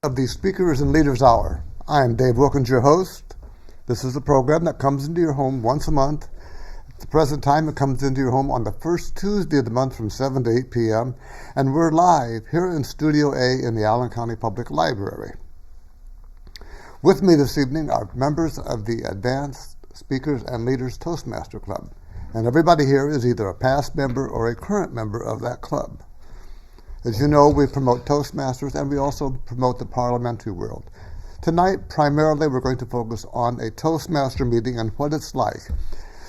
of the Speakers and Leaders Hour. I am Dave Wilkins, your host. This is a program that comes into your home once a month. At the present time, it comes into your home on the first Tuesday of the month from 7 to 8 p.m., and we're live here in Studio A in the Allen County Public Library. With me this evening are members of the Advanced Speakers and Leaders Toastmaster Club, and everybody here is either a past member or a current member of that club. As you know, we promote Toastmasters and we also promote the parliamentary world. Tonight, primarily, we're going to focus on a Toastmaster meeting and what it's like.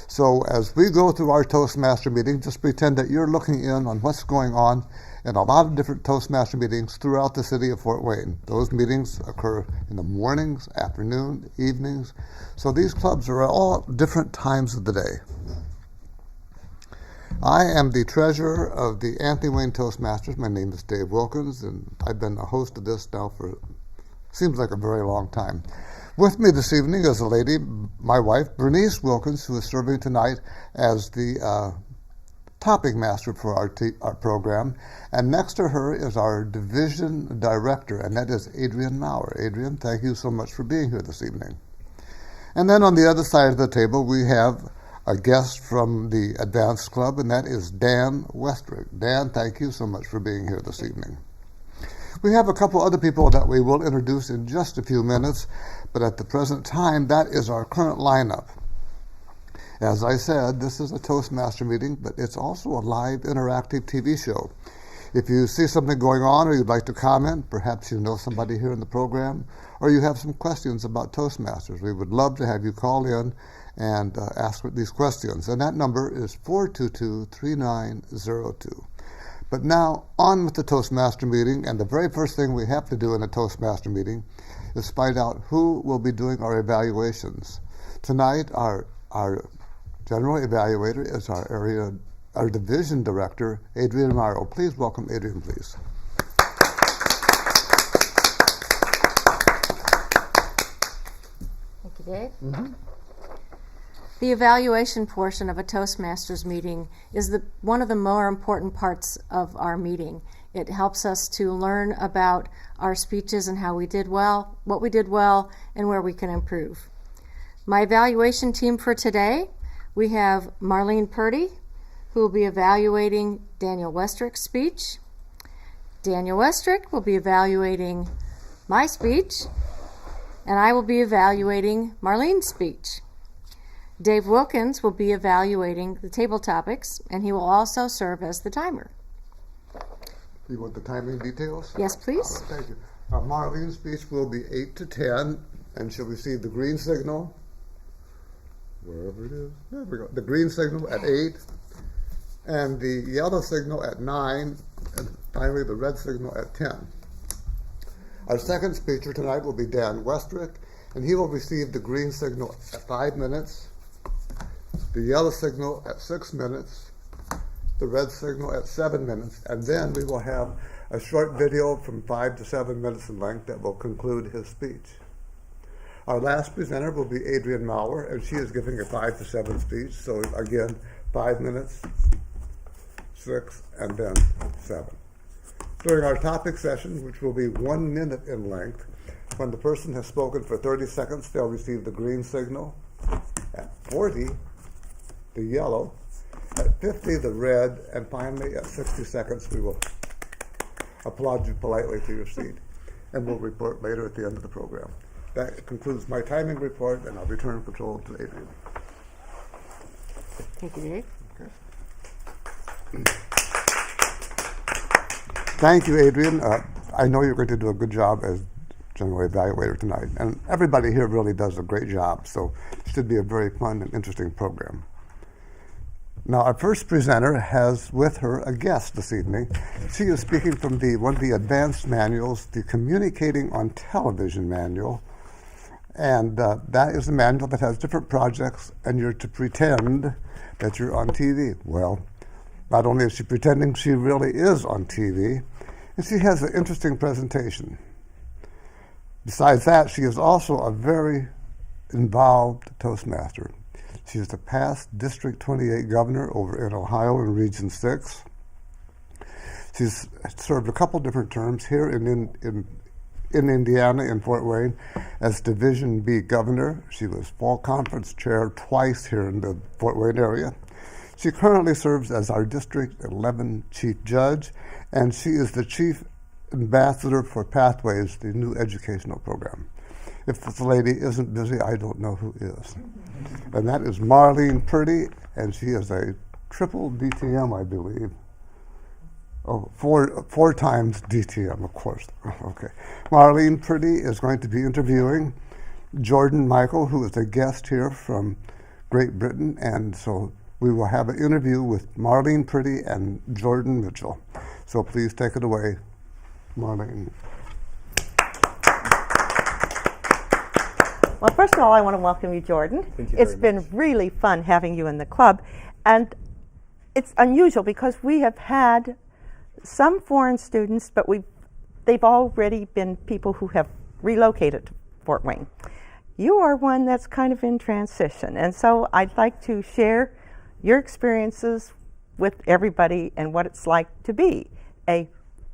So as we go through our Toastmaster meeting, just pretend that you're looking in on what's going on in a lot of different Toastmaster meetings throughout the city of Fort Wayne. Those meetings occur in the mornings, afternoon, evenings. So these clubs are all different times of the day. I am the treasurer of the Anthony Wayne Toastmasters. My name is Dave Wilkins, and I've been a host of this now for, seems like a very long time. With me this evening is a lady, my wife, Bernice Wilkins, who is serving tonight as the topic master for our program. And next to her is our division director, and that is Adrienne Maurer. Adrienne, thank you so much for being here this evening. And then on the other side of the table, we have a guest from the Advanced Club, and that is Dan Westrick. Dan, thank you so much for being here this evening. We have a couple other people that we will introduce in just a few minutes, but at the present time, that is our current lineup. As I said, this is a Toastmaster meeting, but it's also a live interactive TV show. If you see something going on or you'd like to comment, perhaps you know somebody here in the program, or you have some questions about Toastmasters, we would love to have you call in and ask these questions. And that number is 422-3902. But now, on with the Toastmaster meeting, and the very first thing we have to do in a Toastmaster meeting is find out who will be doing our evaluations. Tonight, our general evaluator is our division director, Adrienne Maurer. Please welcome Adrienne, please. Thank you, Dave. Mm-hmm. The evaluation portion of a Toastmasters meeting is one of the more important parts of our meeting. It helps us to learn about our speeches and how we did well, what we did well, and where we can improve. My evaluation team for today, we have Marlene Purdy, who will be evaluating Daniel Westrick's speech. Daniel Westrick will be evaluating my speech, and I will be evaluating Marlene's speech. Dave Wilkins will be evaluating the table topics, and he will also serve as the timer. You want the timing details? Yes, please. Thank you. Marlene's speech will be 8 to 10, and she'll receive the green signal, wherever it is. There we go. The green signal at 8, and the yellow signal at 9, and finally the red signal at 10. Our second speaker tonight will be Dan Westrick, and he will receive the green signal at 5 minutes, the yellow signal at 6 minutes, the red signal at 7 minutes, and then we will have a short video from 5 to 7 minutes in length that will conclude his speech. Our last presenter will be Adrienne Maurer, and she is giving a 5 to 7 speech. So again, 5 minutes, 6, and then 7. During our topic session, which will be 1 minute in length, when the person has spoken for 30 seconds, they'll receive the green signal. At 40, the yellow. At 50, the red. And finally, at 60 seconds, we will applaud you politely to your seat. And we'll report later at the end of the program. That concludes my timing report, and I'll return control to Adrienne. Thank you, Dave. Okay. Thank you, Adrienne. I know you're going to do a good job as general evaluator tonight, and everybody here really does a great job, so it should be a very fun and interesting program. Now, our first presenter has with her a guest this evening. She is speaking from one of the advanced manuals, the Communicating on Television manual, and that is a manual that has different projects, and you're to pretend that you're on TV. Well, not only is she pretending, she really is on TV, and she has an interesting presentation. Besides that, she is also a very involved Toastmaster. She is the past District 28 governor over in Ohio in Region 6. She's served a couple different terms here in in Indiana in Fort Wayne as Division B governor. She was fall conference chair twice here in the Fort Wayne area. She currently serves as our District 11 chief judge, and she is the chief ambassador for Pathways, the new educational program. If this lady isn't busy, I don't know who is. And that is Marlene Purdy, and she is a triple DTM, I believe. Oh, four times DTM, of course. Okay. Marlene Purdy is going to be interviewing Jordan Mitchel, who is a guest here from Great Britain, and so we will have an interview with Marlene Purdy and Jordan Mitchel. So please take it away, Marlene. Well, first of all, I want to welcome you, Jordan. Thank you It's very been much. really fun having you in the club. And it's unusual because we have had some foreign students, but they've already been people who have relocated to Fort Wayne. You are one that's kind of in transition. And so I'd like to share your experiences with everybody and what it's like to be a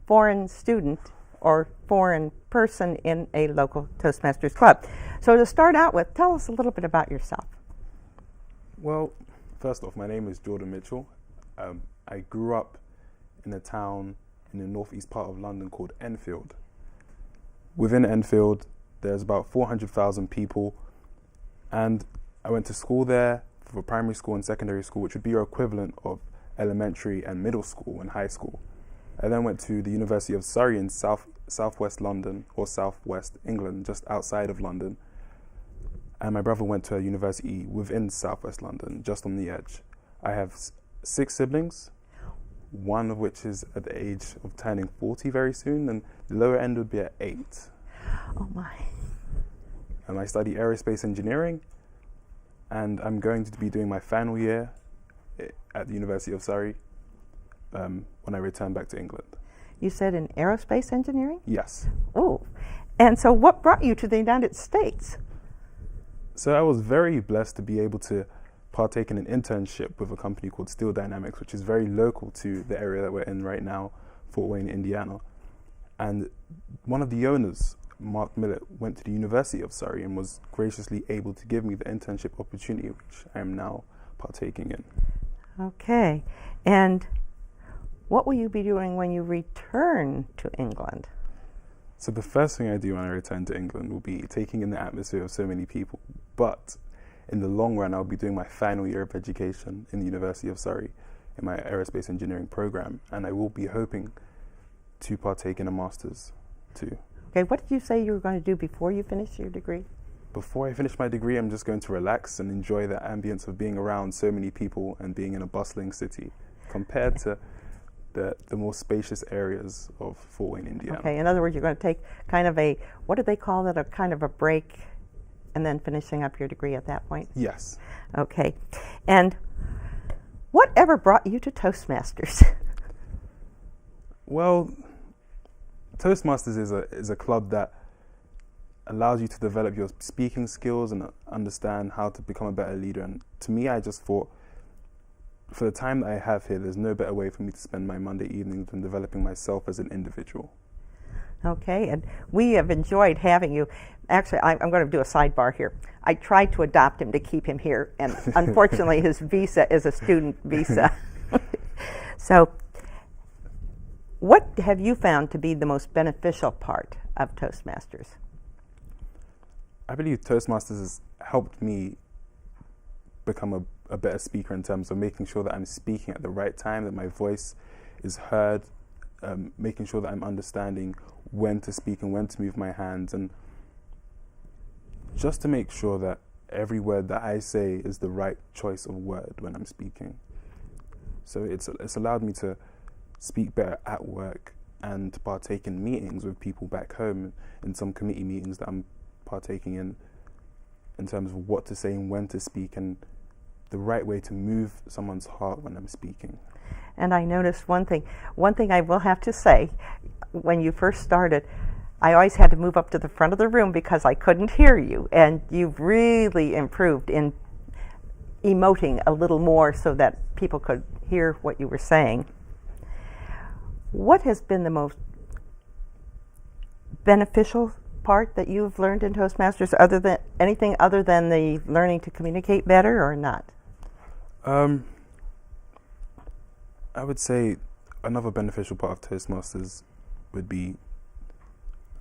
foreign student or foreign person in a local Toastmasters club. So to start out with, tell us a little bit about yourself. Well, first off, my name is Jordan Mitchel. I grew up in a town in the northeast part of London called Enfield. Within Enfield, there's about 400,000 people, and I went to school there for primary school and secondary school, which would be your equivalent of elementary and middle school and high school. I then went to the University of Surrey in southwest London, or southwest England, just outside of London. And my brother went to a university within southwest London, just on the edge. I have 6 siblings, one of which is at the age of turning 40 very soon, and the lower end would be at 8. Oh my. And I study aerospace engineering, and I'm going to be doing my final year at the University of Surrey when I return back to England. You said in aerospace engineering? Yes. Oh. And so what brought you to the United States? So I was very blessed to be able to partake in an internship with a company called Steel Dynamics, which is very local to the area that we're in right now, Fort Wayne, Indiana. And one of the owners, Mark Millett, went to the University of Surrey and was graciously able to give me the internship opportunity, which I am now partaking in. Okay. And what will you be doing when you return to England? So the first thing I do when I return to England will be taking in the atmosphere of so many people. But in the long run, I'll be doing my final year of education in the University of Surrey in my aerospace engineering program. And I will be hoping to partake in a master's too. Okay, what did you say you were going to do before you finish your degree? Before I finish my degree, I'm just going to relax and enjoy the ambience of being around so many people and being in a bustling city compared to the more spacious areas of Fort Wayne, Indiana. Okay, in other words, you're going to take kind of a, what do they call it, a kind of a break and then finishing up your degree at that point? Yes. Okay. And whatever brought you to Toastmasters? Well, Toastmasters is a club that allows you to develop your speaking skills and understand how to become a better leader. And to me, I just thought, for the time that I have here, there's no better way for me to spend my Monday evenings than developing myself as an individual. Okay, and we have enjoyed having you. Actually, I'm going to do a sidebar here. I tried to adopt him to keep him here, and unfortunately his visa is a student visa. So, what have you found to be the most beneficial part of Toastmasters? I believe Toastmasters has helped me become a better speaker in terms of making sure that I'm speaking at the right time, that my voice is heard, making sure that I'm understanding when to speak and when to move my hands, and just to make sure that every word that I say is the right choice of word when I'm speaking. So it's allowed me to speak better at work and to partake in meetings with people back home, in some committee meetings that I'm partaking in terms of what to say and when to speak and the right way to move someone's heart when I'm speaking. And I noticed one thing I will have to say, when you first started, I always had to move up to the front of the room because I couldn't hear you, and you've really improved in emoting a little more so that people could hear what you were saying. What has been the most beneficial part that you've learned in Toastmasters, other than anything other than the learning to communicate better, or not? I would say another beneficial part of Toastmasters would be,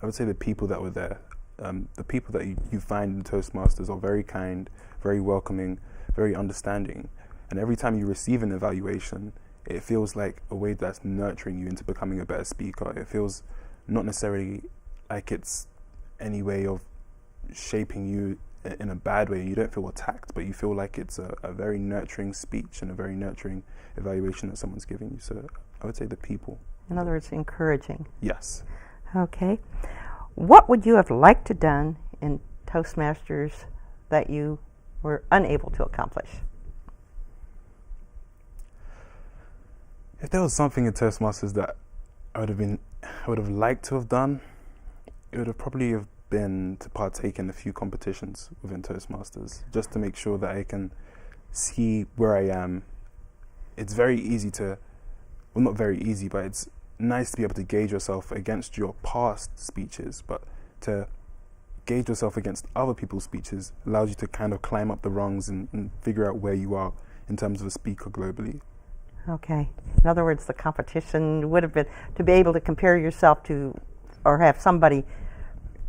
I would say, the people that were there. The people that you find in Toastmasters are very kind, very welcoming, very understanding. And every time you receive an evaluation, it feels like a way that's nurturing you into becoming a better speaker. It feels not necessarily like it's any way of shaping you in a bad way. You don't feel attacked, but you feel like it's a very nurturing speech and a very nurturing evaluation that someone's giving you. So I would say the people. In other words, encouraging. Yes. Okay. What would you have liked to done in Toastmasters that you were unable to accomplish? If there was something in Toastmasters that I would have liked to have done, it would have probably have been to partake in a few competitions within Toastmasters, just to make sure that I can see where I am. It's very easy to, well, not very easy, but it's nice to be able to gauge yourself against your past speeches, but to gauge yourself against other people's speeches allows you to kind of climb up the rungs and figure out where you are in terms of a speaker globally. Okay. In other words, the competition would have been to be able to compare yourself to, or have somebody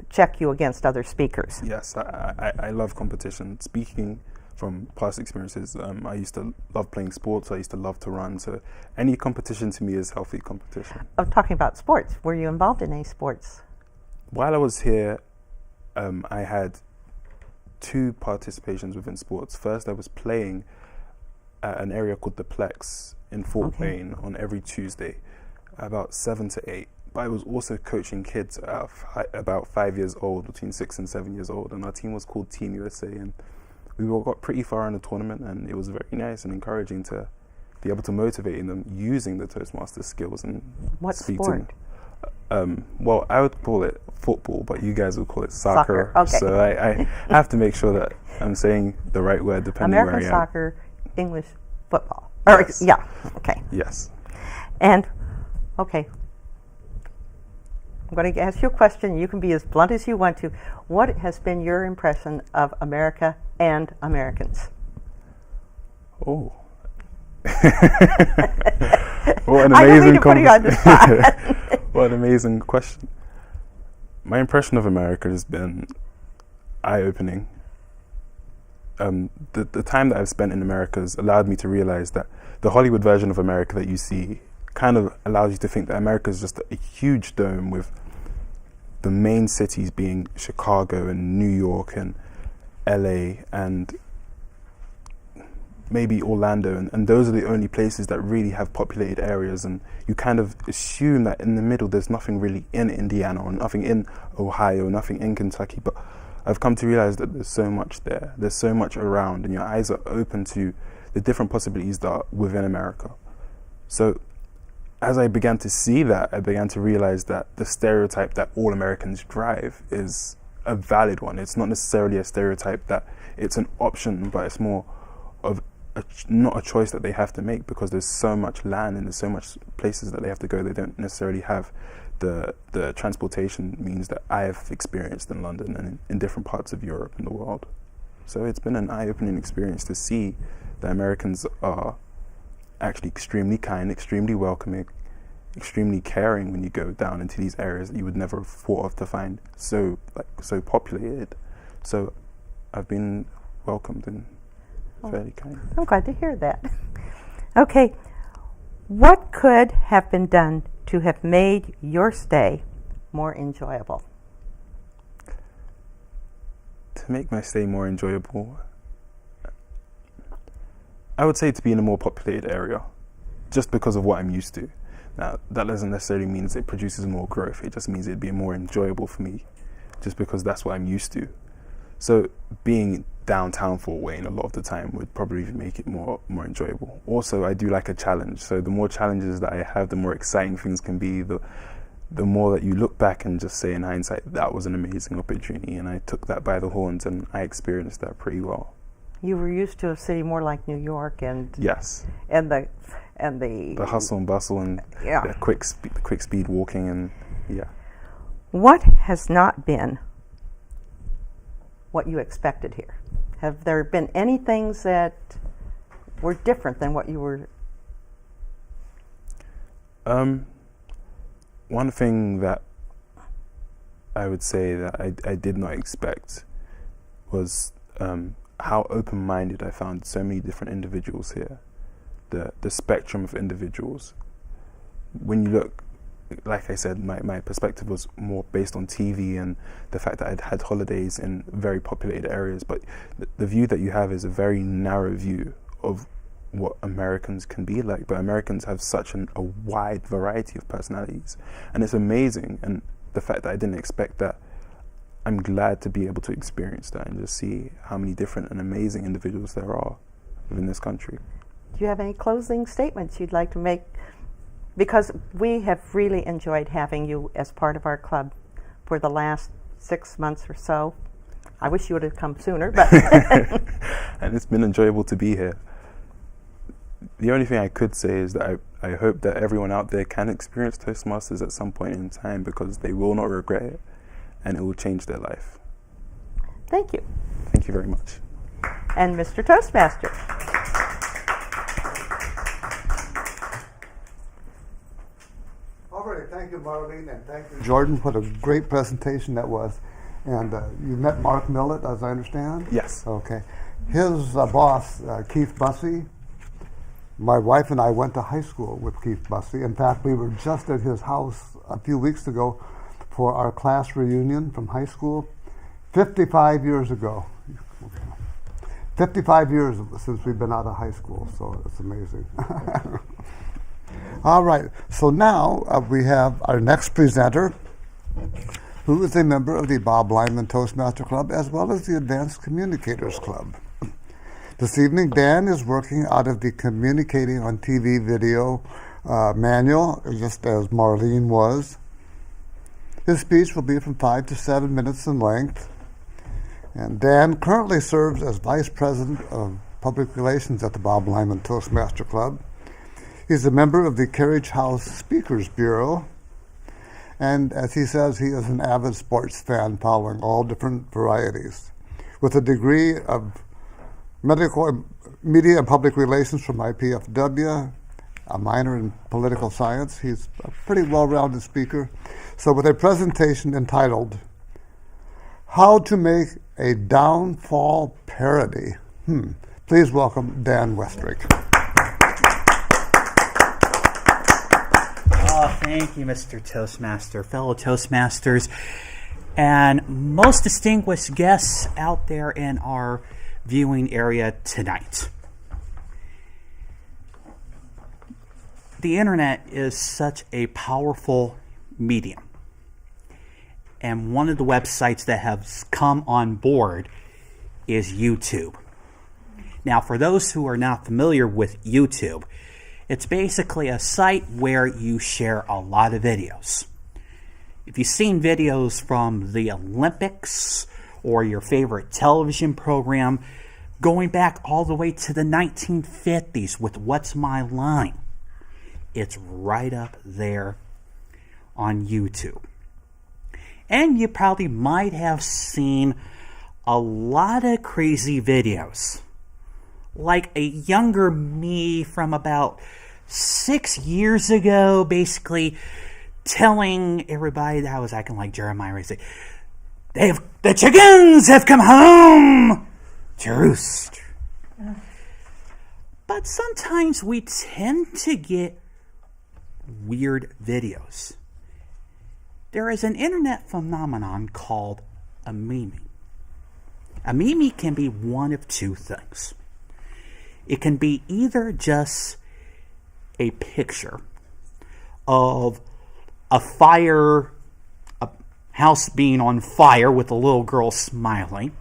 check you against other speakers. Yes, I love competition. Speaking from past experiences, I used to love playing sports. I used to love to run. So any competition to me is healthy competition. I'm talking about sports. Were you involved in any sports? While I was here, I had 2 participations within sports. First, I was playing at an area called the Plex in Fort Wayne on every Tuesday, about 7 to 8. But I was also coaching kids about 5 years old, between 6 and 7 years old, and our team was called Team USA, and we all got pretty far in the tournament, and it was very nice and encouraging to be able to motivate them using the Toastmaster skills and What speak sport? to them. Well, I would call it football, but you guys would call it soccer. Okay. So I have to make sure that I'm saying the right word depending American where I am. soccer, English football. Or, Yes. yeah, okay. Yes. And, okay, I'm going to ask you a question. You can be as blunt as you want to. What has been your impression of America and Americans? Oh. What an I don't mean amazing to put you on the spot. What an amazing question. My impression of America has been eye-opening. The time that I've spent in America has allowed me to realize that the Hollywood version of America that you see kind of allows you to think that America is just a huge dome with the main cities being Chicago and New York and LA and maybe Orlando, and those are the only places that really have populated areas, and you kind of assume that in the middle there's nothing really in Indiana or nothing in Ohio, nothing in Kentucky, but I've come to realize that there's so much there, there's so much around, and your eyes are open to the different possibilities that are within America. So as I began to see that, I began to realize that the stereotype that all Americans drive is a valid one. It's not necessarily a stereotype that it's an option, but it's more of not a choice that they have to make, because there's so much land and there's so much places that they have to go. They don't necessarily have the transportation means that I have experienced in London and in different parts of Europe and the world. So it's been an eye-opening experience to see that Americans are actually extremely kind, extremely welcoming, extremely caring when you go down into these areas that you would never have thought of to find so populated. So I've been welcomed and fairly kind. I'm glad to hear that. Okay, what could have been done to have made your stay more enjoyable? To make my stay more enjoyable, I would say to be in a more populated area, just because of what I'm used to. Now, that doesn't necessarily mean it produces more growth. It just means it'd be more enjoyable for me, just because that's what I'm used to. So being downtown Fort Wayne a lot of the time would probably make it more enjoyable. Also, I do like a challenge. So the more challenges that I have, the more exciting things can be. The more that you look back and just say in hindsight, that was an amazing opportunity, and I took that by the horns and I experienced that pretty well. You were used to a city more like New York, and Yes. and the The hustle and bustle and Yeah. the quick speed walking, and yeah. What has not been what you expected here? Have there been any things that were different than what you were? One thing that I would say that I did not expect was how open-minded I found so many different individuals here. The spectrum of individuals. When you look, like I said, my perspective was more based on TV and the fact that I'd had holidays in very populated areas, but the view that you have is a very narrow view of what Americans can be like. But Americans have such a wide variety of personalities, and it's amazing. And the fact that I didn't expect that, I'm glad to be able to experience that and just see how many different and amazing individuals there are within this country. Do you have any closing statements you'd like to make? Because we have really enjoyed having you as part of our club for the last 6 months or so. I wish you would have come sooner, but and it's been enjoyable to be here. The only thing I could say is that I hope that everyone out there can experience Toastmasters at some point in time, because they will not regret it and it will change their life. Thank you. Thank you very much. And Mr. Toastmaster. All right, thank you, Marlene, and thank you, Jordan. What a great presentation that was. And you met Mark Millett, as I understand? Yes. Okay. His boss, Keith Bussey, my wife and I went to high school with Keith Bussey. In fact, we were just at his house a few weeks ago for our class reunion from high school, 55 years ago. 55 years since we've been out of high school, so it's amazing. All right, so now we have our next presenter, who is a member of the Bob Lyman Toastmaster Club as well as the Advanced Communicators Club. This evening, Dan is working out of the Communicating on TV Video manual, just as Marlene was. His speech will be from 5 to 7 minutes in length. And Dan currently serves as Vice President of Public Relations at the Bob Lyman Toastmaster Club. He's a member of the Carriage House Speakers Bureau. And as he says, he is an avid sports fan following all different varieties. With a degree of medical media and public relations from IPFW, a minor in political science, he's a pretty well-rounded speaker. So with a presentation entitled, How to Make a Downfall Parody. Please welcome Dan Westrick. Oh, thank you, Mr. Toastmaster, fellow Toastmasters, and most distinguished guests out there in our viewing area tonight. The internet is such a powerful medium, and one of the websites that has come on board is YouTube. Now, for those who are not familiar with YouTube, it's basically a site where you share a lot of videos. If you've seen videos from the Olympics or your favorite television program, going back all the way to the 1950s with What's My Line, it's right up there on YouTube. And you probably might have seen a lot of crazy videos. Like a younger me from about 6 years ago, basically telling everybody that I was acting like Jeremiah Ray. The chickens have come home to roost. But sometimes we tend to get weird videos. There is an internet phenomenon called a meme. A meme can be one of two things. It can be either just a picture of a house being on fire with a little girl smiling,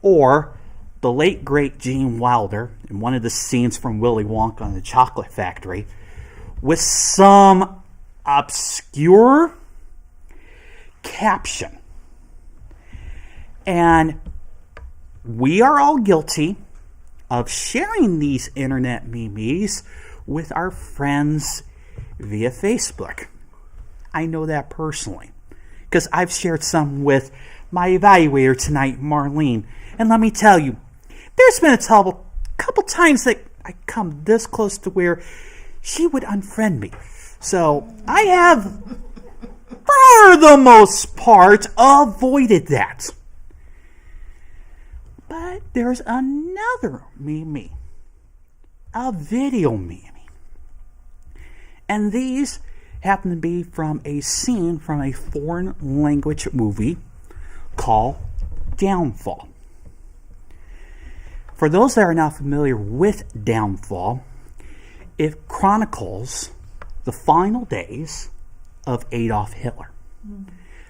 or the late great Gene Wilder in one of the scenes from Willy Wonka and the Chocolate Factory with some obscure caption. And we are all guilty of sharing these internet memes with our friends via Facebook. I know that personally because I've shared some with my evaluator tonight, Marlene. And let me tell you, there's been a couple times that I come this close to where she would unfriend me. So I have, for the most part, avoided that. But there's another Mimi, a video Mimi. And these happen to be from a scene from a foreign language movie called Downfall. For those that are not familiar with Downfall, it chronicles the final days of Adolf Hitler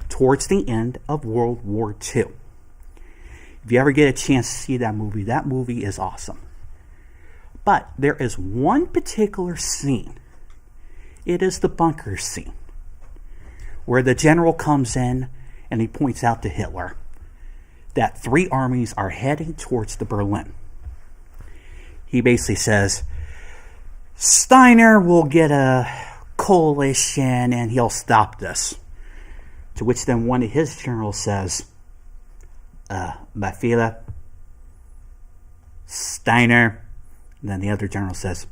towards the end of World War II. If you ever get a chance to see that movie is awesome. But there is one particular scene. It is the bunker scene, where the general comes in and he points out to Hitler that 3 armies are heading towards the Berlin. He basically says, Steiner will get a coalition and he'll stop this. To which then one of his generals says, Bafila, Steiner. And then the other general says,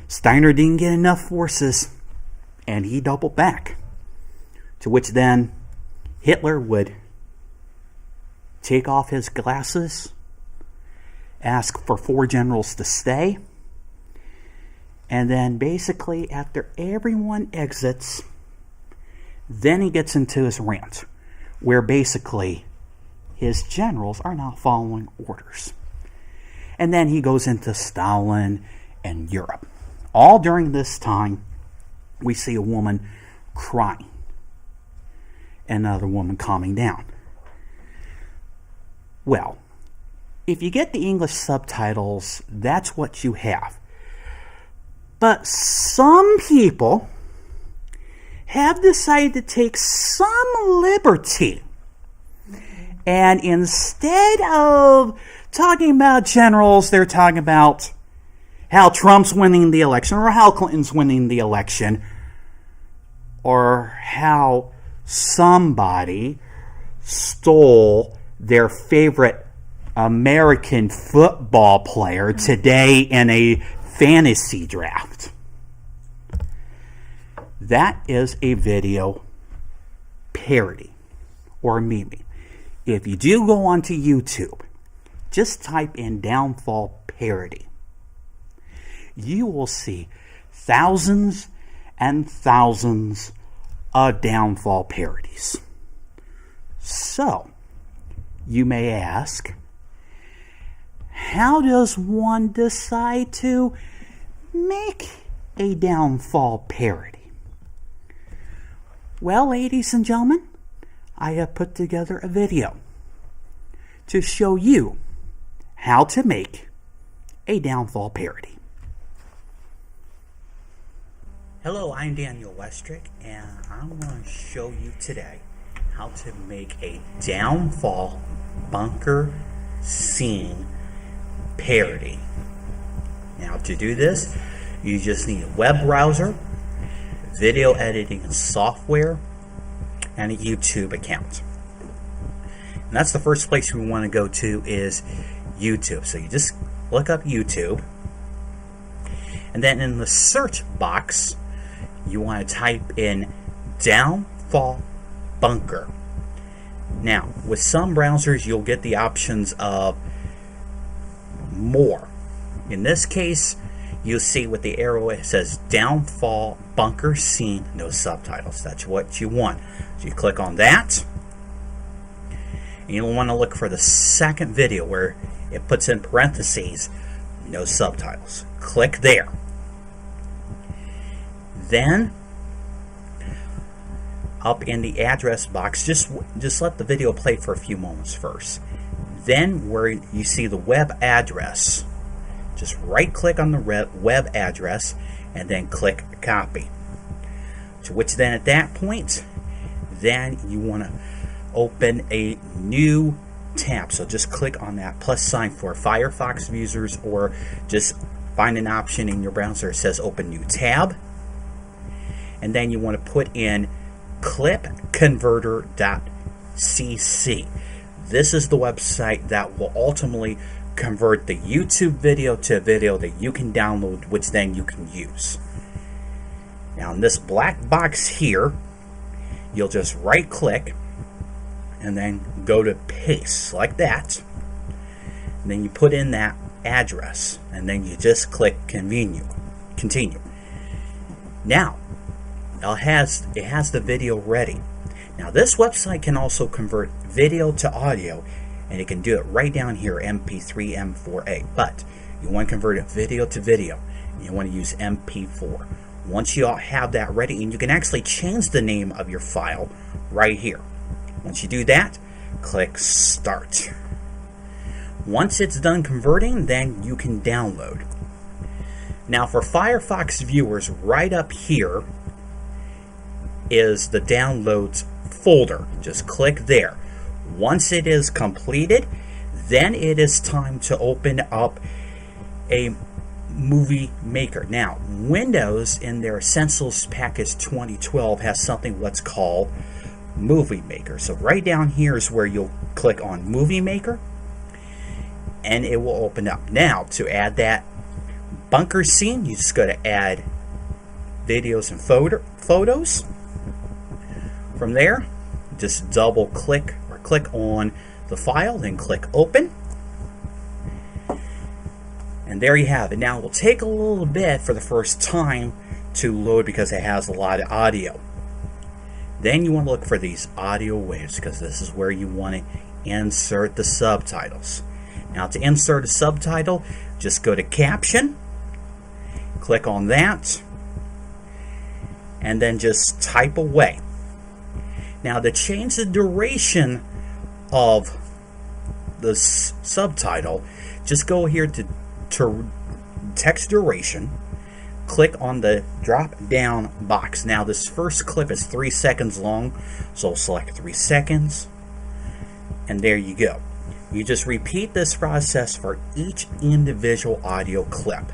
Steiner didn't get enough forces, and he doubled back. To which then Hitler would take off his glasses, ask for 4 generals to stay, and then basically after everyone exits, then he gets into his rant, where basically his generals are not following orders. And then he goes into Stalin and Europe. All during this time, we see a woman crying and another woman calming down. Well, if you get the English subtitles, that's what you have. But some people have decided to take some liberty. And instead of talking about generals, they're talking about how Trump's winning the election, or how Clinton's winning the election, or how somebody stole their favorite American football player today in a fantasy draft. That is a video parody or meme. If you do go onto YouTube, just type in Downfall parody. You will see thousands and thousands of Downfall parodies. So, you may ask, how does one decide to make a Downfall parody? Well, ladies and gentlemen, I have put together a video to show you how to make a Downfall parody. Hello, I'm Daniel Westrick, and I'm going to show you today how to make a Downfall bunker scene parody. Now, to do this, you just need a web browser, video editing software, and a YouTube account. And that's the first place we want to go to is YouTube. So you just look up YouTube, and then in the search box, you want to type in Downfall Bunker. Now, with some browsers, you'll get the options of more. In this case, you'll see with the arrow, it says Downfall Bunker Scene, no subtitles. That's what you want. So you click on that. And you'll want to look for the second video where it puts in parentheses, no subtitles. Click there. Then, up in the address box, just let the video play for a few moments first. Then, where you see the web address, just right-click on the web address and then click Copy. To which then, at that point, then you want to open a new tab. So just click on that plus sign for Firefox users, or just find an option in your browser that says Open New Tab. and then you want to put in clipconverter.cc. This is the website that will ultimately convert the YouTube video to a video that you can download, which then you can use. Now in this black box here, you'll just right click and then go to paste like that, and then you put in that address, and then you just click continue. Now it has the video ready. Now this website can also convert video to audio, and it can do it right down here, MP3, M4A. But you want to convert a video to video, and you want to use MP4. Once you all have that ready, and you can actually change the name of your file right here. Once you do that, click Start. Once it's done converting, then you can download. Now for Firefox viewers, right up here is the downloads folder. Just click there. Once it is completed, then it is time to open up a movie maker. Now, Windows in their Essentials Package 2012 has something what's called Movie Maker. So right down here is where you'll click on Movie Maker, and it will open up. Now, to add that bunker scene, you just go to Add Videos and Photos. From there, just double click or click on the file, then click Open. And there you have it. Now it will take a little bit for the first time to load because it has a lot of audio. Then you want to look for these audio waves, because this is where you want to insert the subtitles. Now to insert a subtitle, just go to Caption, click on that, and then just type away. Now to change the duration of the subtitle, just go here to text duration, click on the drop down box. Now this first clip is 3 seconds long, so I'll select 3 seconds, and there you go. You just repeat this process for each individual audio clip.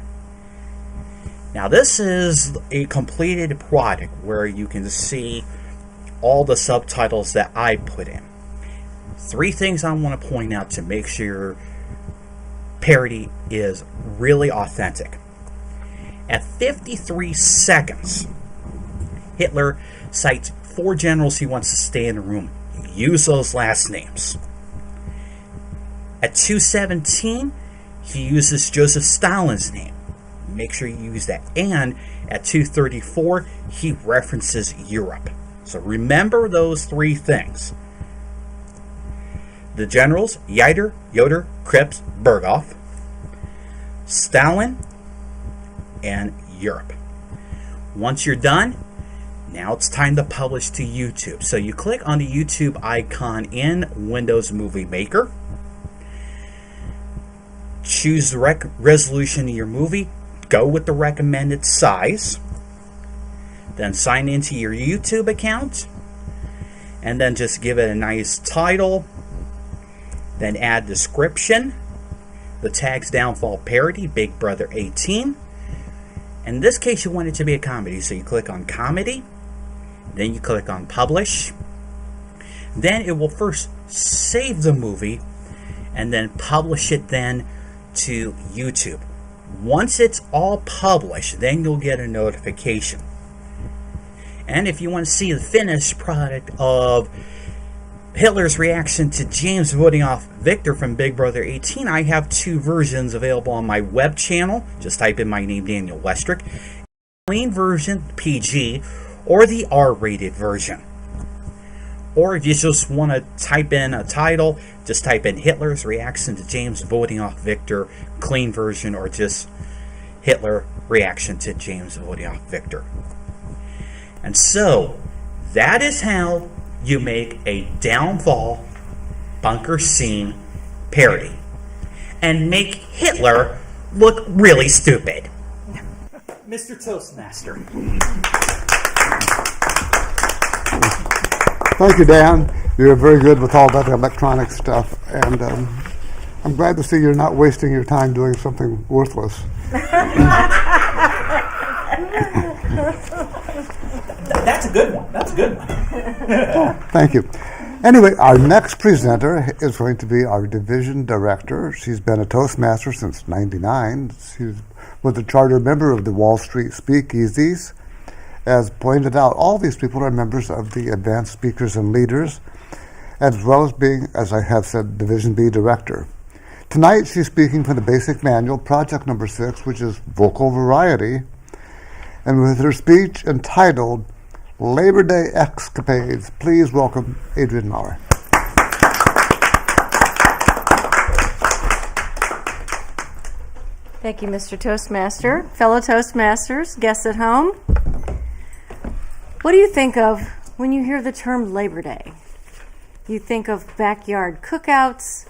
Now this is a completed product where you can see all the subtitles that I put in. 3 things I want to point out to make sure your parody is really authentic. At 53 seconds, Hitler cites 4 generals he wants to stay in the room. Use those last names. At 2:17, he uses Joseph Stalin's name. Make sure you use that. And at 2:34, he references Europe. So remember those 3 things. The generals, Yoder, Krebs, Berghoff, Stalin, and Europe. Once you're done, now it's time to publish to YouTube. So you click on the YouTube icon in Windows Movie Maker. Choose the resolution of your movie. Go with the recommended size. Then sign into your YouTube account. And then just give it a nice title. Then add description. The tags Downfall Parody, Big Brother 18. In this case, you want it to be a comedy. So you click on Comedy. Then you click on Publish. Then it will first save the movie and then publish it then to YouTube. Once it's all published, then you'll get a notification. And if you want to see the finished product of Hitler's reaction to James voting off Victor from Big Brother 18, I have 2 versions available on my web channel. Just type in my name, Daniel Westrick. Clean version, PG, or the R-rated version. Or if you just want to type in a title, just type in Hitler's reaction to James voting off Victor, clean version, or just Hitler reaction to James voting off Victor. And so, that is how you make a Downfall bunker scene parody and make Hitler look really stupid. Mr. Toastmaster. Thank you, Dan. You're very good with all that electronic stuff, and I'm glad to see you're not wasting your time doing something worthless. That's a good one. That's a good one. Thank you. Anyway, our next presenter is going to be our division director. She's been a Toastmaster since '99. She was a charter member of the Wall Street Speakeasies. As pointed out, all these people are members of the Advanced Speakers and Leaders, as well as being, as I have said, Division B director. Tonight, she's speaking from the Basic Manual, project number 6, which is Vocal Variety, and with her speech entitled Labor Day Escapades, please welcome Adrienne Maurer. Thank you, Mr. Toastmaster. Fellow Toastmasters, guests at home, what do you think of when you hear the term Labor Day? You think of backyard cookouts,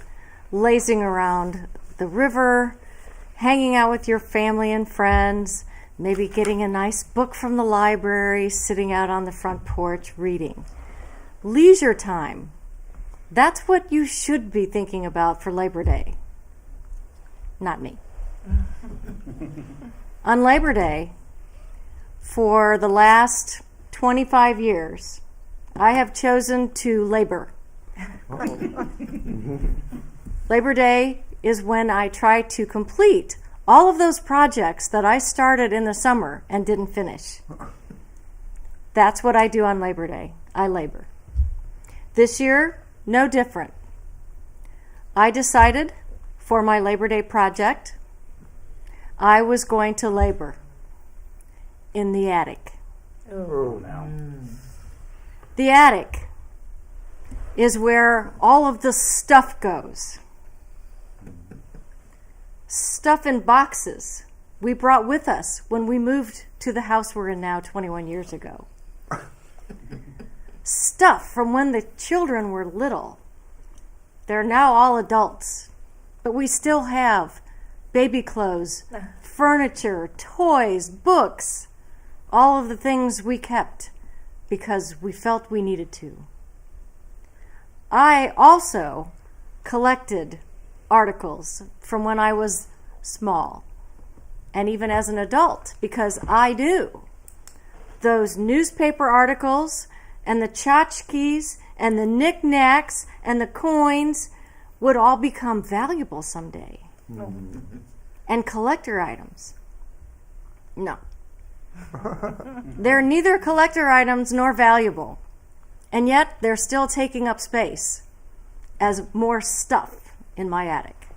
lazing around the river, hanging out with your family and friends, maybe getting a nice book from the library, sitting out on the front porch reading. Leisure time. That's what you should be thinking about for Labor Day. Not me. On Labor Day, for the last 25 years, I have chosen to labor. Labor Day is when I try to complete all of those projects that I started in the summer and didn't finish. That's what I do on Labor Day. I labor. This year, no different. I decided for my Labor Day project, I was going to labor in the attic. Oh, no. The attic is where all of the stuff goes. Stuff in boxes we brought with us when we moved to the house we're in now 21 years ago. Stuff from when the children were little. They're now all adults, but we still have baby clothes, furniture, toys, books, all of the things we kept because we felt we needed to. I also collected articles from when I was small and even as an adult, because I do. Those newspaper articles and the tchotchkes and the knickknacks and the coins would all become valuable someday. And collector items. No. They're neither collector items nor valuable, and yet they're still taking up space as more stuff in my attic.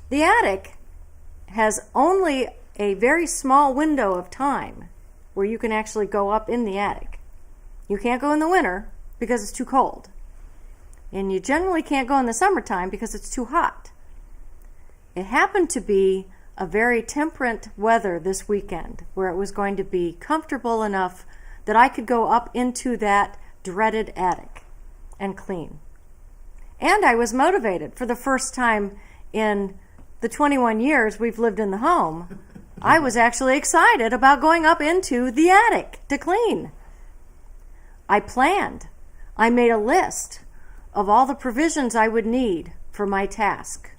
The attic has only a very small window of time where you can actually go up in the attic. You can't go in the winter because it's too cold. And you generally can't go in the summertime because it's too hot. It happened to be a very temperate weather this weekend where it was going to be comfortable enough that I could go up into that dreaded attic and clean. And I was motivated for the first time in the 21 years we've lived in the home. I was actually excited about going up into the attic to clean. I planned. I made a list of all the provisions I would need for my task.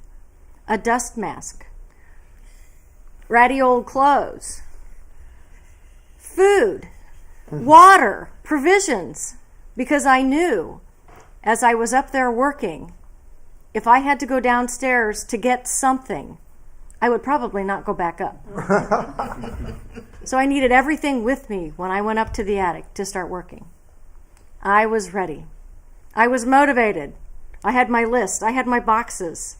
A dust mask, ratty old clothes, food, water, provisions, because I knew as I was up there working, if I had to go downstairs to get something, I would probably not go back up. So I needed everything with me when I went up to the attic to start working. I was ready. I was motivated. I had my list. I had my boxes.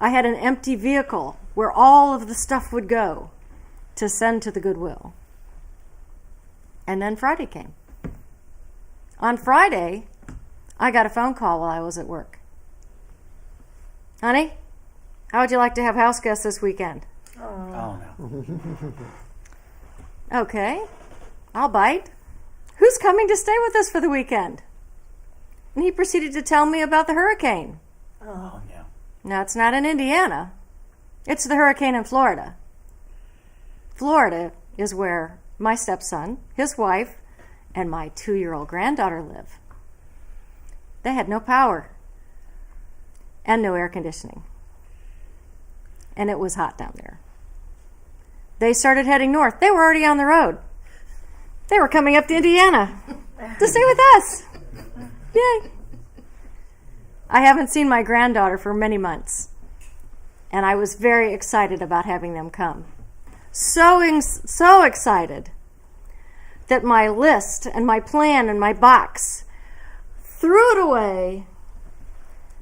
I had an empty vehicle where all of the stuff would go to send to the Goodwill. And then Friday came. On Friday, I got a phone call while I was at work. Honey, how would you like to have house guests this weekend? Oh, no. Okay, I'll bite. Who's coming to stay with us for the weekend? And he proceeded to tell me about the hurricane. Oh, no. Now, it's not in Indiana. It's the hurricane in Florida. Florida is where my stepson, his wife, and my 2-year-old granddaughter live. They had no power and no air conditioning. And it was hot down there. They started heading north. They were already on the road. They were coming up to Indiana to stay with us. Yay. I haven't seen my granddaughter for many months, and I was very excited about having them come. So excited that my list and my plan and my box threw it away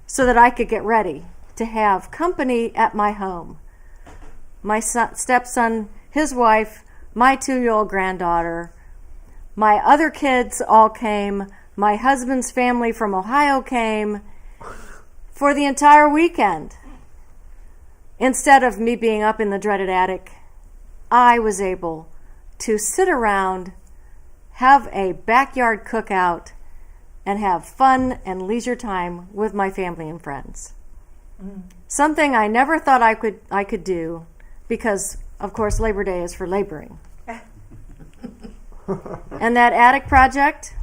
so that I could get ready to have company at my home. My stepson, his wife, my 2-year-old granddaughter, my other kids all came, my husband's family from Ohio came for the entire weekend. Instead of me being up in the dreaded attic, I was able to sit around, have a backyard cookout, and have fun and leisure time with my family and friends. Something I never thought I could do, because, of course, Labor Day is for laboring. And that attic project,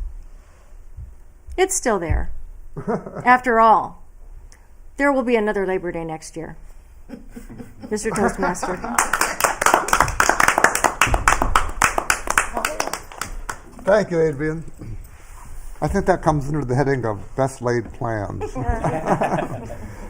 it's still there. After all, there will be another Labor Day next year. Mr. Toastmaster. Thank you, Adrienne. I think that comes under the heading of best laid plans.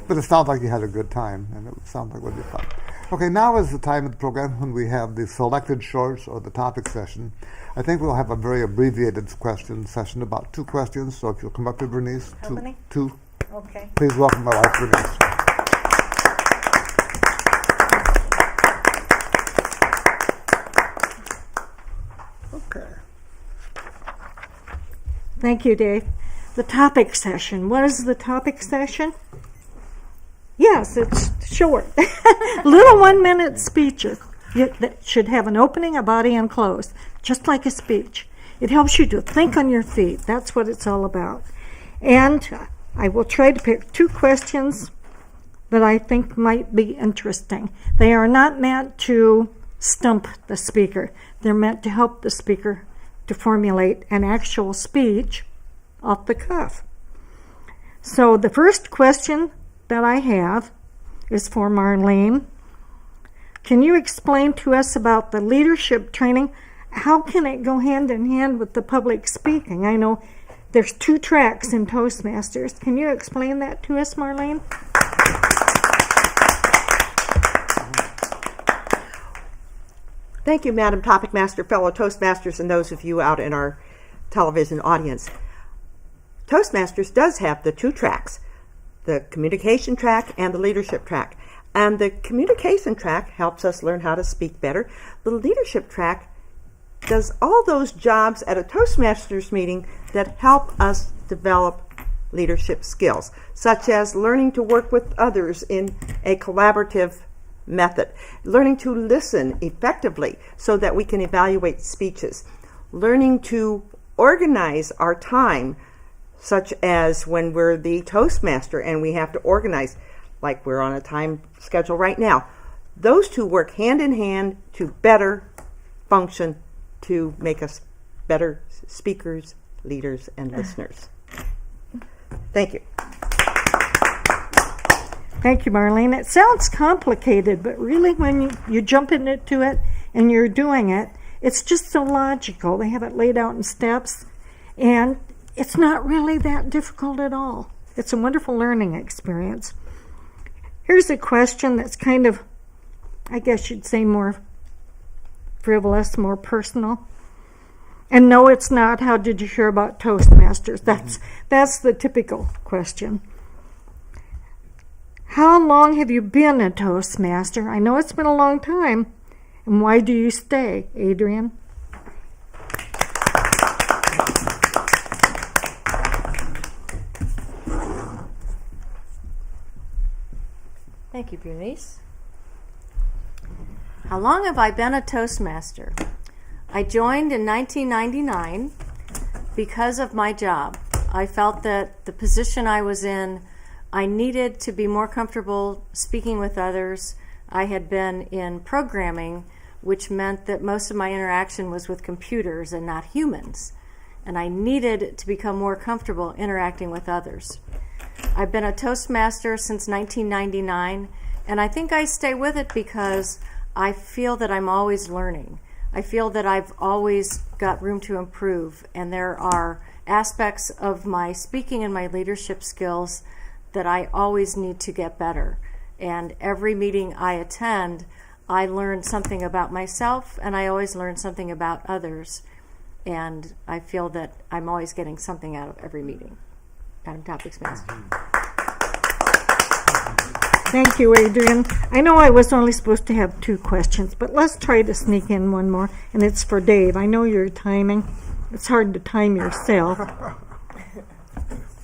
But it sounds like you had a good time, and it sounds like it would be fun. Okay, now is the time of the program when we have the selected shorts or the topic session. I think we'll have a very abbreviated question session, about 2 questions. So if you'll come up to Bernice. How many? 2. Okay. Please welcome my wife, Bernice. Okay. Thank you, Dave. The topic session. What is the topic session? Yes, it's short. Little 1-minute speeches that should have an opening, a body, and close, just like a speech. It helps you to think on your feet. That's what it's all about. And I will try to pick 2 questions that I think might be interesting. They are not meant to stump the speaker. They're meant to help the speaker to formulate an actual speech off the cuff. So the first question that I have is for Marlene. Can you explain to us about the leadership training? How can it go hand in hand with the public speaking? I know there's 2 tracks in Toastmasters. Can you explain that to us, Marlene? Thank you, Madam Topic Master, fellow Toastmasters, and those of you out in our television audience. Toastmasters does have the 2 tracks, the communication track and the leadership track. And the communication track helps us learn how to speak better. The leadership track does all those jobs at a Toastmasters meeting that help us develop leadership skills, such as learning to work with others in a collaborative method, learning to listen effectively so that we can evaluate speeches, learning to organize our time, such as when we're the Toastmaster and we have to organize, like we're on a time schedule right now. Those 2 work hand in hand to better function, to make us better speakers, leaders, and listeners. Thank you. Thank you, Marlene. It sounds complicated, but really when you jump into it and you're doing it, it's just so logical. They have it laid out in steps, and it's not really that difficult at all. It's a wonderful learning experience. Here's a question that's kind of, I guess you'd say, more frivolous, more personal. And no, it's not, how did you hear about Toastmasters? That's the typical question. How long have you been a Toastmaster? I know it's been a long time. And why do you stay, Adrienne? Thank you, Bernice. How long have I been a Toastmaster? I joined in 1999 because of my job. I felt that the position I was in, I needed to be more comfortable speaking with others. I had been in programming, which meant that most of my interaction was with computers and not humans. And I needed to become more comfortable interacting with others. I've been a Toastmaster since 1999, and I think I stay with it because I feel that I'm always learning. I feel that I've always got room to improve, and there are aspects of my speaking and my leadership skills that I always need to get better. And every meeting I attend, I learn something about myself, and I always learn something about others. And I feel that I'm always getting something out of every meeting. Madam Topics Master. Thank you, Adrienne. I know I was only supposed to have 2 questions, but let's try to sneak in one more, and it's for Dave. I know you're timing. It's hard to time yourself.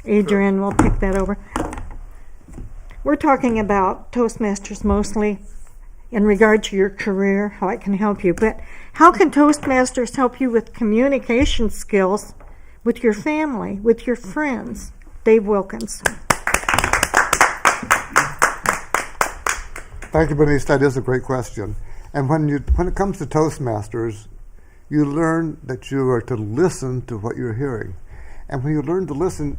Adrienne will pick that over. We're talking about Toastmasters mostly in regard to your career, how it can help you, but how can Toastmasters help you with communication skills with your family, with your friends? Dave Wilkins. Thank you, Bernice. That is a great question. And when it comes to Toastmasters, you learn that you are to listen to what you're hearing. And when you learn to listen,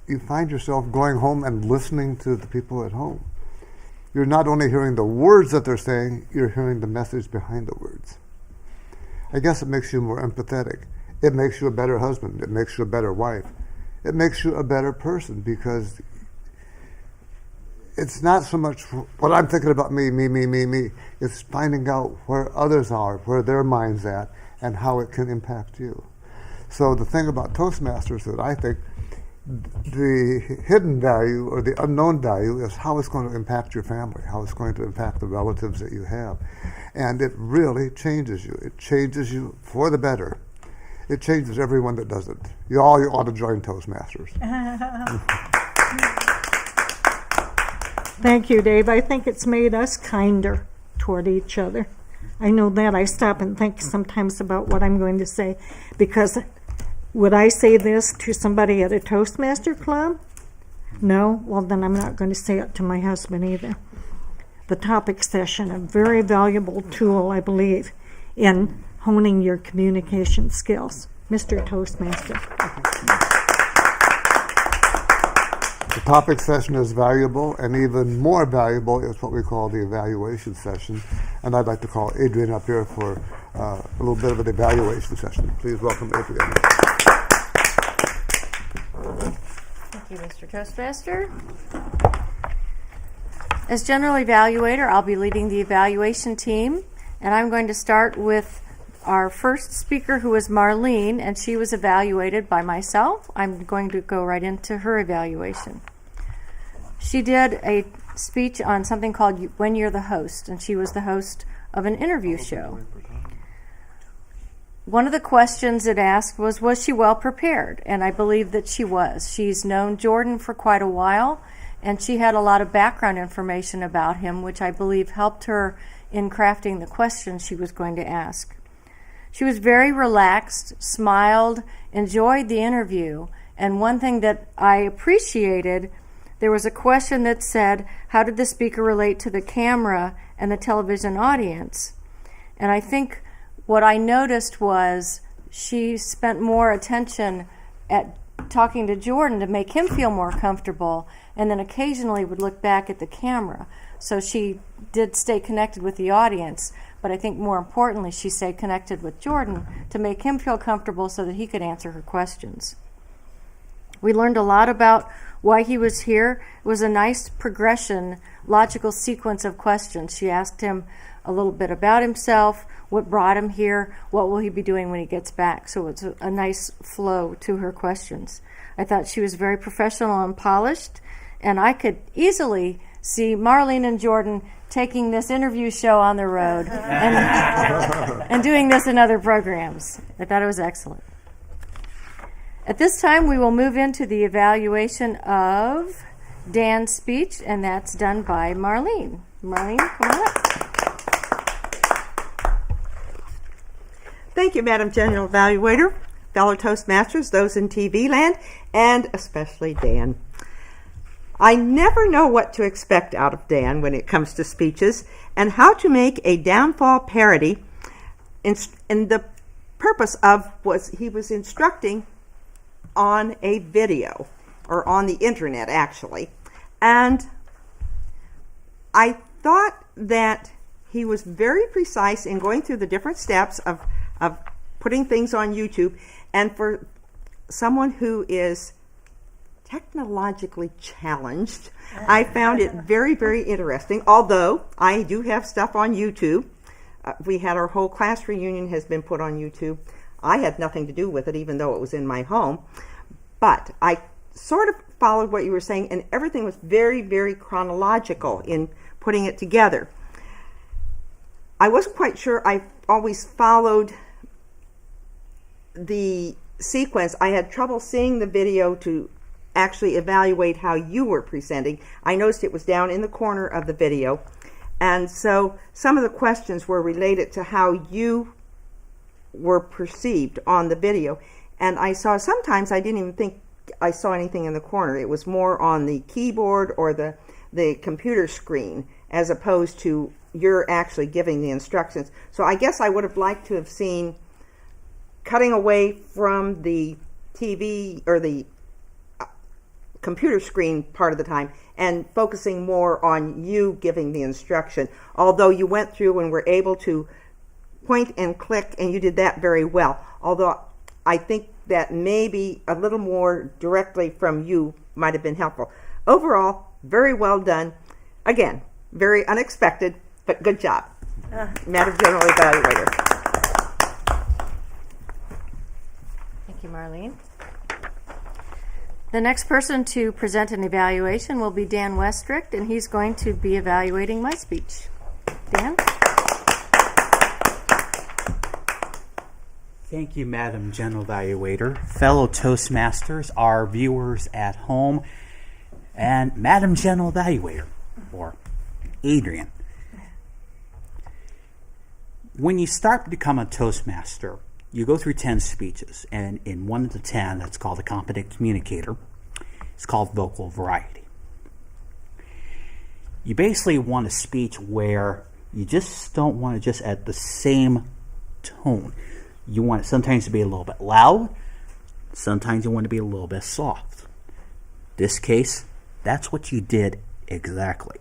you find yourself going home and listening to the people at home. You're not only hearing the words that they're saying, you're hearing the message behind the words. I guess it makes you more empathetic. It makes you a better husband. It makes you a better wife. It makes you a better person, because it's not so much what I'm thinking about me. It's finding out where others are, where their mind's at, and how it can impact you. So the thing about Toastmasters that I think the hidden value or the unknown value is how it's going to impact your family, how it's going to impact the relatives that you have. And it really changes you. It changes you for the better. It changes everyone that doesn't. You ought to join Toastmasters. Thank you, Dave. I think it's made us kinder toward each other. I know that. I stop and think sometimes about what I'm going to say, because would I say this to somebody at a Toastmaster club? No? Well, then I'm not going to say it to my husband either. The topic session, a very valuable tool, I believe, in honing your communication skills. Mr. Toastmaster. The topic session is valuable, and even more valuable is what we call the evaluation session. And I'd like to call Adrienne up here for a little bit of an evaluation session. Please welcome Adrienne. Thank you, Mr. Toastmaster. As general evaluator, I'll be leading the evaluation team, and I'm going to start with our first speaker, who was Marlene, and she was evaluated by myself. I'm going to go right into her evaluation. She did a speech on something called When You're the Host, and she was the host of an interview show. One of the questions it asked was she well prepared? And I believe that she was. She's known Jordan for quite a while, and she had a lot of background information about him, which I believe helped her in crafting the questions she was going to ask. She was very relaxed, smiled, enjoyed the interview, and one thing that I appreciated, there was a question that said, how did the speaker relate to the camera and the television audience? And I think what I noticed was she spent more attention at talking to Jordan to make him feel more comfortable, and then occasionally would look back at the camera. So she did stay connected with the audience, but I think more importantly, she stayed connected with Jordan to make him feel comfortable so that he could answer her questions. We learned a lot about why he was here. It was a nice progression, logical sequence of questions. She asked him a little bit about himself, what brought him here, what will he be doing when he gets back. So it's a nice flow to her questions. I thought she was very professional and polished, and I could easily see Marlene and Jordan taking this interview show on the road and doing this in other programs. I thought it was excellent. At this time, we will move into the evaluation of Dan's speech, and that's done by Marlene. Marlene, come on up. Thank you, Madam General Evaluator, fellow Toastmasters, those in TV land, and especially Dan. I never know what to expect out of Dan when it comes to speeches and how to make a downfall parody. In the purpose of was he was instructing on a video, or on the internet actually, and I thought that he was very precise in going through the different steps of putting things on YouTube. And for someone who is technologically challenged, I found it very, very interesting. Although I do have stuff on YouTube. We had our whole class reunion has been put on YouTube. I had nothing to do with it, even though it was in my home. But I sort of followed what you were saying, and everything was very, very chronological in putting it together. I wasn't quite sure I always followed the sequence. I had trouble seeing the video to actually evaluate how you were presenting. I noticed it was down in the corner of the video, and so some of the questions were related to how you were perceived on the video. And I saw sometimes I didn't even think I saw anything in the corner. It was more on the keyboard or the computer screen, as opposed to you're actually giving the instructions. So I guess I would have liked to have seen cutting away from the TV or the computer screen part of the time and focusing more on you giving the instruction. Although you went through and were able to point and click, and you did that very well. Although I think that maybe a little more directly from you might have been helpful. Overall, very well done. Again, very unexpected, but good job. Madam General Evaluator. Thank you, Marlene. The next person to present an evaluation will be Dan Westrick, and he's going to be evaluating my speech. Dan? Thank you, Madam General Evaluator, fellow Toastmasters, our viewers at home, and Madam General Evaluator, or Adrienne. When you start to become a Toastmaster, you go through 10 speeches, and in one of the 10, that's called a competent communicator. It's called vocal variety. You basically want a speech where you just don't want it just at the same tone. You want it sometimes to be a little bit loud, sometimes you want it to be a little bit soft. This case, that's what you did exactly.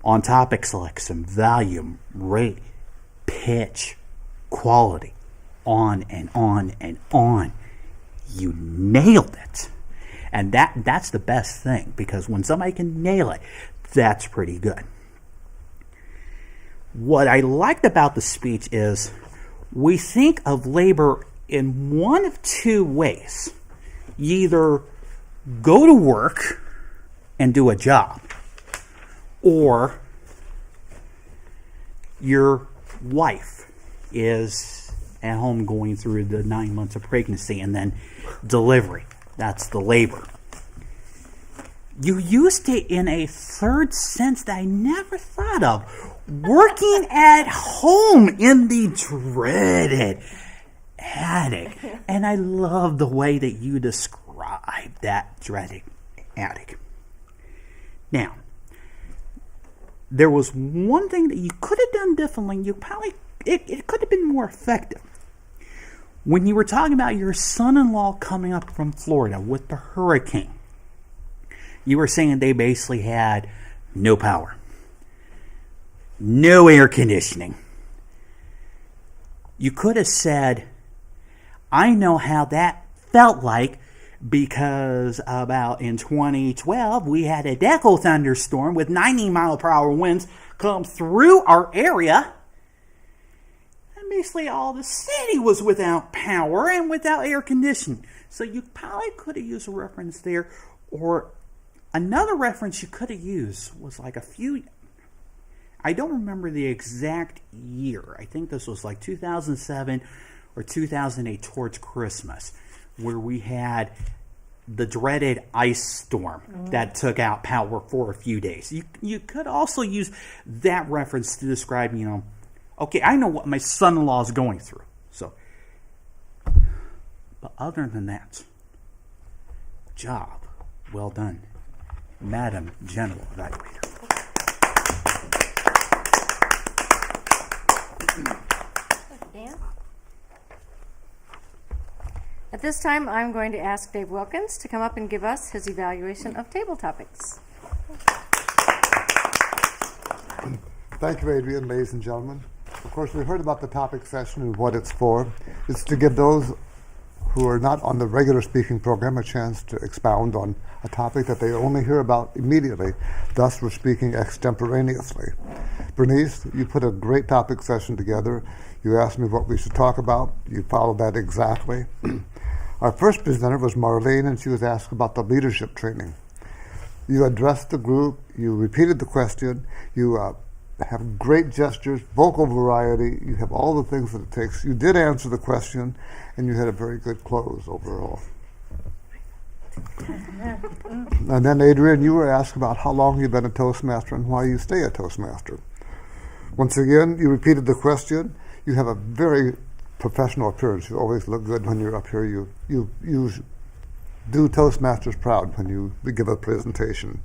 On topics like some volume, rate, pitch, quality, on and on and on, you nailed it. And that's the best thing, because when somebody can nail it, that's pretty good. What I liked about the speech is we think of labor in one of two ways. You either go to work and do a job, or your wife is at home going through the 9 months of pregnancy and then delivery. That's the labor. You used it in a third sense that I never thought of. Working at home in the dreaded attic. And I love the way that you describe that dreaded attic. Now, there was one thing that you could have done differently. It could have been more effective. When you were talking about your son-in-law coming up from Florida with the hurricane, you were saying they basically had no power, no air conditioning. You could have said, I know how that felt like, because about in 2012, we had a deco thunderstorm with 90-mile-per-hour winds come through our area. And basically all the city was without power and without air conditioning. So you probably could have used a reference there. Or another reference you could have used was like I don't remember the exact year. I think this was like 2007 or 2008 towards Christmas, where we had the dreaded ice storm that took out power for a few days. You could also use that reference to describe, okay, I know what my son-in-law is going through. So, but other than that, job well done, Madam General Evaluator. Dan? At this time, I'm going to ask Dave Wilkins to come up and give us his evaluation of table topics. Thank you, Adrienne, ladies and gentlemen. Of course, we heard about the topic session and what it's for. It's to give those who are not on the regular speaking program a chance to expound on a topic that they only hear about immediately. Thus, we're speaking extemporaneously. Bernice, you put a great topic session together. You asked me what we should talk about. You followed that exactly. Our first presenter was Marlene, and she was asked about the leadership training. You addressed the group. You repeated the question. You have great gestures, vocal variety. You have all the things that it takes. You did answer the question, and you had a very good close overall. And then, Adrienne, you were asked about how long you've been a Toastmaster and why you stay a Toastmaster. Once again, you repeated the question. You have a very professional appearance. You always look good when you're up here. You do Toastmasters proud when you give a presentation.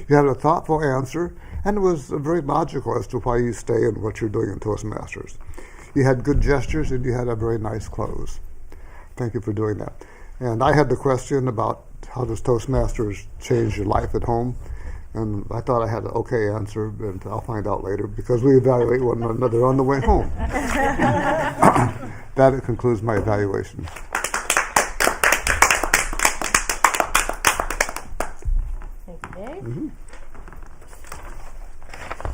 You had a thoughtful answer, and it was very logical as to why you stay and what you're doing in Toastmasters. You had good gestures, and you had a very nice close. Thank you for doing that. And I had the question about how does Toastmasters change your life at home, and I thought I had an okay answer, and I'll find out later because we evaluate one another on the way home. That concludes my evaluation. Mm-hmm.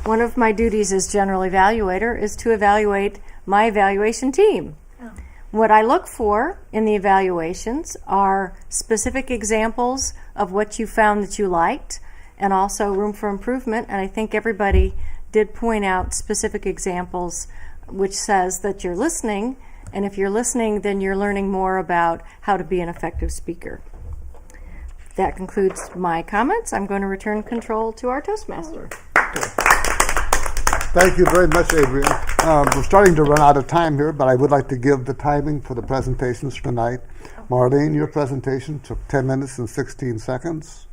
One of my duties as general evaluator is to evaluate my evaluation team. What I look for in the evaluations are specific examples of what you found that you liked and also room for improvement. And I think everybody did point out specific examples which says that you're listening. And if you're listening, then you're learning more about how to be an effective speaker. That concludes my comments. I'm going to return control to our Toastmaster. Thank you very much, Adrienne. We're starting to run out of time here, but I would like to give the timing for the presentations tonight. Marlene, your presentation took 10 minutes and 16 seconds.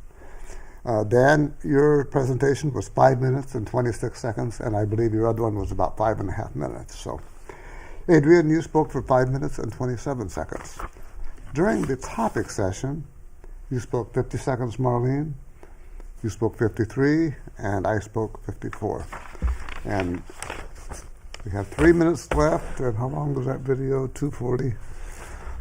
Dan, your presentation was 5 minutes and 26 seconds, and I believe your other one was about 5.5 minutes. So, Adrienne, you spoke for 5 minutes and 27 seconds. During the topic session, you spoke 50 seconds, Marlene. You spoke 53, and I spoke 54. And we have 3 minutes left. And how long was that video? 2:40.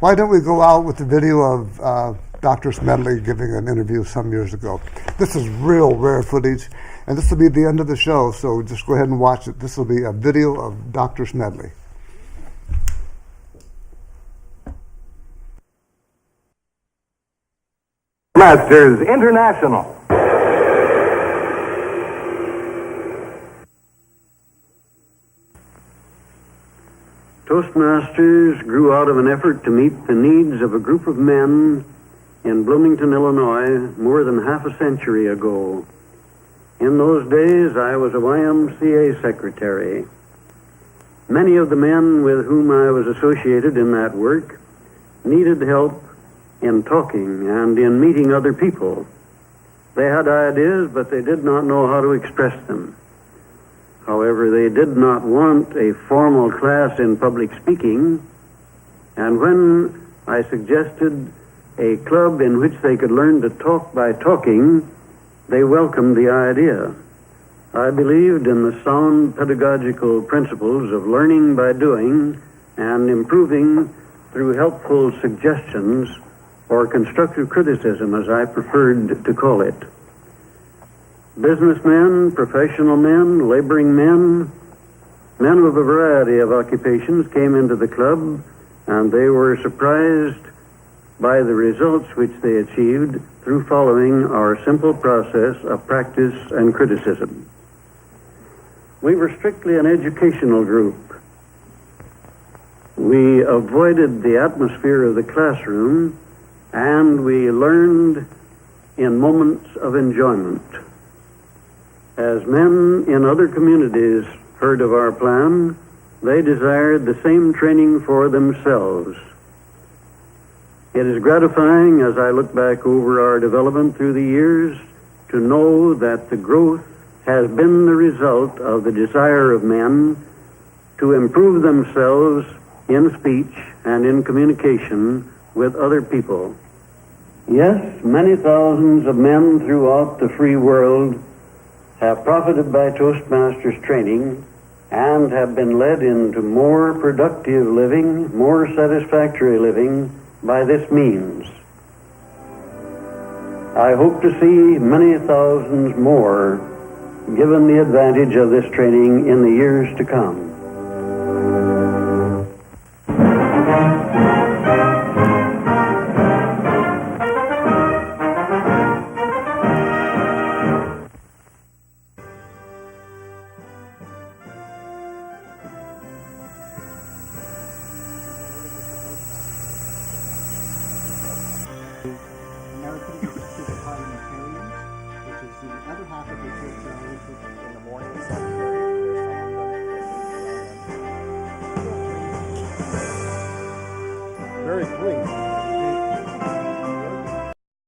Why don't we go out with the video of Dr. Smedly giving an interview some years ago? This is real rare footage, and this will be the end of the show, so just go ahead and watch it. This will be a video of Dr. Smedly. Toastmasters International. Toastmasters grew out of an effort to meet the needs of a group of men in Bloomington, Illinois, more than half a century ago. In those days, I was a YMCA secretary. Many of the men with whom I was associated in that work needed help in talking and in meeting other people. They had ideas, but they did not know how to express them. However, they did not want a formal class in public speaking, and when I suggested a club in which they could learn to talk by talking, they welcomed the idea. I believed in the sound pedagogical principles of learning by doing and improving through helpful suggestions or constructive criticism, as I preferred to call it. Businessmen, professional men, laboring men, men of a variety of occupations came into the club, and they were surprised by the results which they achieved through following our simple process of practice and criticism. We were strictly an educational group. We avoided the atmosphere of the classroom, and we learned in moments of enjoyment. As men in other communities heard of our plan, they desired the same training for themselves. It is gratifying, as I look back over our development through the years, to know that the growth has been the result of the desire of men to improve themselves in speech and in communication with other people. Yes, many thousands of men throughout the free world have profited by Toastmasters training and have been led into more productive living, more satisfactory living by this means. I hope to see many thousands more given the advantage of this training in the years to come.